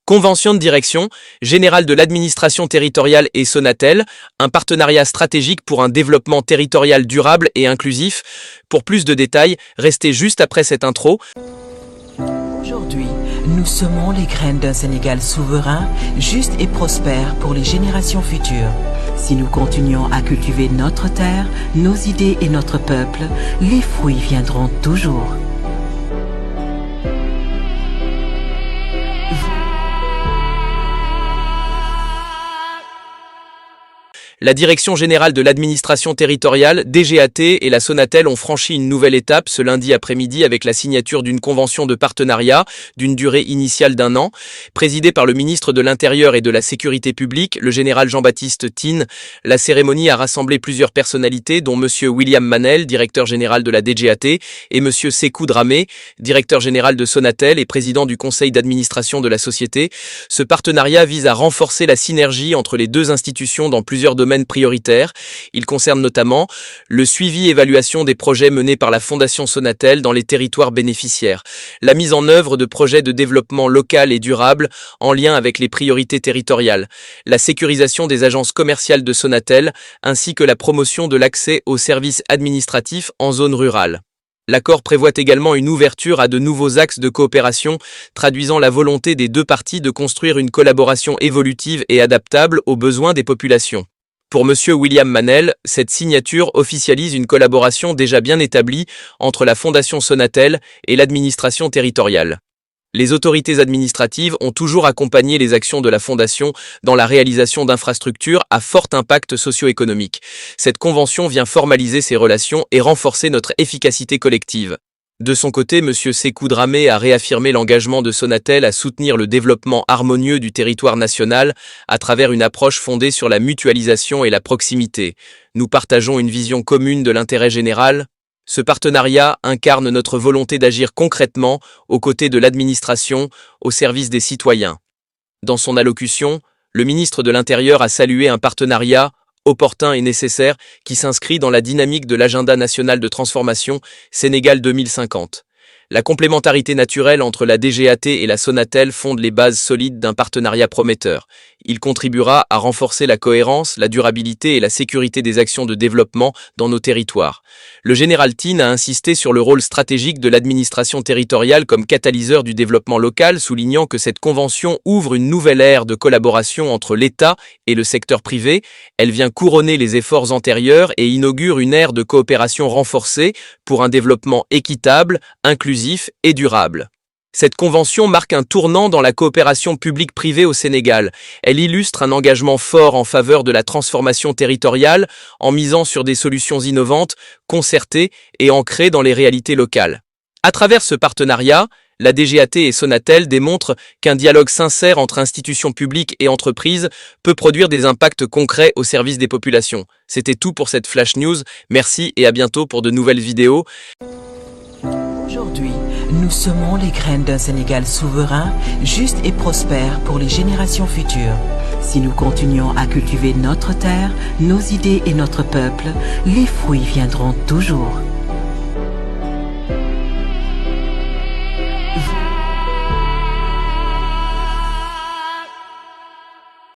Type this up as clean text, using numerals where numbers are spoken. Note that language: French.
Convention de direction générale de l'administration territoriale et Sonatel, un partenariat stratégique pour un développement territorial durable et inclusif. Pour plus de détails, restez juste après cette intro. Aujourd'hui, nous semons les graines d'un Sénégal souverain, juste et prospère pour les générations futures. Si nous continuons à cultiver notre terre, nos idées et notre peuple, les fruits viendront toujours. La Direction générale de l'administration territoriale, DGAT et la Sonatel ont franchi une nouvelle étape ce lundi après-midi avec la signature d'une convention de partenariat d'une durée initiale d'1 an. Présidée par le ministre de l'Intérieur et de la Sécurité publique, le général Jean-Baptiste Tine, la cérémonie a rassemblé plusieurs personnalités dont M. William Manel, directeur général de la DGAT, et M. Sékou Dramé, directeur général de Sonatel et président du conseil d'administration de la société. Ce partenariat vise à renforcer la synergie entre les deux institutions dans plusieurs domaines prioritaires. Il concerne notamment le suivi et évaluation des projets menés par la Fondation Sonatel dans les territoires bénéficiaires, la mise en œuvre de projets de développement local et durable en lien avec les priorités territoriales, la sécurisation des agences commerciales de Sonatel, ainsi que la promotion de l'accès aux services administratifs en zone rurale. L'accord prévoit également une ouverture à de nouveaux axes de coopération, traduisant la volonté des deux parties de construire une collaboration évolutive et adaptable aux besoins des populations. Pour M. William Manel, cette signature officialise une collaboration déjà bien établie entre la Fondation Sonatel et l'administration territoriale. Les autorités administratives ont toujours accompagné les actions de la Fondation dans la réalisation d'infrastructures à fort impact socio-économique. Cette convention vient formaliser ces relations et renforcer notre efficacité collective. De son côté, M. Sékou Dramé a réaffirmé l'engagement de Sonatel à soutenir le développement harmonieux du territoire national à travers une approche fondée sur la mutualisation et la proximité. Nous partageons une vision commune de l'intérêt général. Ce partenariat incarne notre volonté d'agir concrètement aux côtés de l'administration, au service des citoyens. Dans son allocution, le ministre de l'Intérieur a salué un partenariat opportun et nécessaire qui s'inscrit dans la dynamique de l'agenda national de transformation Sénégal 2050. La complémentarité naturelle entre la DGAT et la Sonatel fonde les bases solides d'un partenariat prometteur. Il contribuera à renforcer la cohérence, la durabilité et la sécurité des actions de développement dans nos territoires. Le général Tine a insisté sur le rôle stratégique de l'administration territoriale comme catalyseur du développement local, soulignant que cette convention ouvre une nouvelle ère de collaboration entre l'État et le secteur privé. Elle vient couronner les efforts antérieurs et inaugure une ère de coopération renforcée pour un développement équitable, inclusif et durable. Cette convention marque un tournant dans la coopération publique-privée au Sénégal. Elle illustre un engagement fort en faveur de la transformation territoriale en misant sur des solutions innovantes, concertées et ancrées dans les réalités locales. À travers ce partenariat, la DGAT et Sonatel démontrent qu'un dialogue sincère entre institutions publiques et entreprises peut produire des impacts concrets au service des populations. C'était tout pour cette Flash News. Merci et à bientôt pour de nouvelles vidéos. Aujourd'hui, nous semons les graines d'un Sénégal souverain, juste et prospère pour les générations futures. Si nous continuons à cultiver notre terre, nos idées et notre peuple, les fruits viendront toujours.